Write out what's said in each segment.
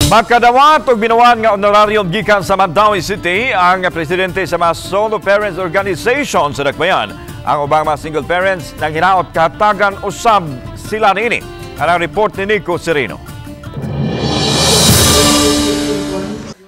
Makadawat og binawan nga honorarium gikan sa Mandaue City ang presidente sa mga solo parents organization sa Dakbayan. Ang ubang mga single parents nang hinaot kahatagan usab sila niini. Ang report ni Nico Sereno.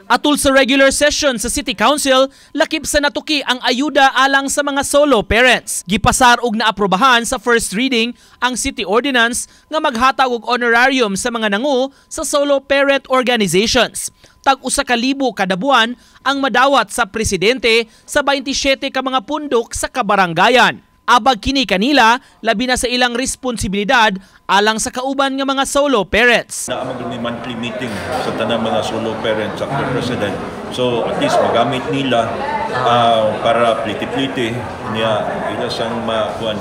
Atul sa regular session sa City Council, lakip sa natuki ang ayuda alang sa mga solo parents. Gipasar og naaprobahan sa first reading ang City Ordinance nga maghatag og honorarium sa mga nangu sa solo parent organizations. Tag-usa ka libo kada buwan ang madawat sa presidente sa 27 ka mga pundok sa kabaranggayan. Abag kini kanila, labi na sa ilang responsibilidad alang sa kauban nga mga solo parents. Naamag ni monthly meeting sa tanang mga solo parents sa president. So at least magamit nila para pliti-pliti niya ilasang makuan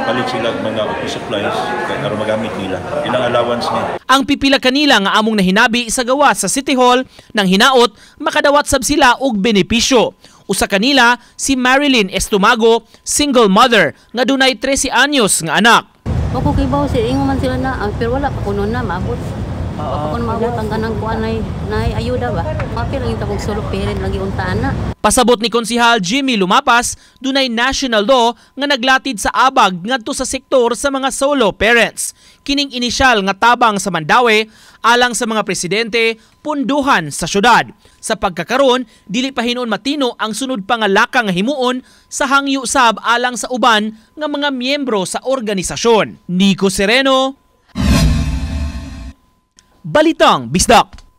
palit sila mga office supplies para magamit nila. Ilang allowance niya. Ang pipila kanila nga among nahinabi sa gawa sa City Hall nang hinaot makadawat sab sila og benepisyo. Usa kanila si Marilyn Estomago, single mother nga dunay 13 anyos nga anak. Ako kay bawo si ingon man sila na pero wala pa kuno na maabot. Pa kuno maabot ang kanang kuan nay ayuda ba. Mapil lang ita kog solo parent lagi untaan na. Pasabot ni Konsehal Jimmy Lumapas, dunay national law nga naglatid sa abag ngadto sa sektor sa mga solo parents. Kining inisyal nga tabang sa Mandaue alang sa mga presidente punduhan sa syudad. Sa pagkakaron, dili pa hinuon matino ang sunod pangalaka nga himuon sa hangyo sab alang sa uban nga mga miyembro sa organisasyon. Nico Sereno, Balitang Bisdak.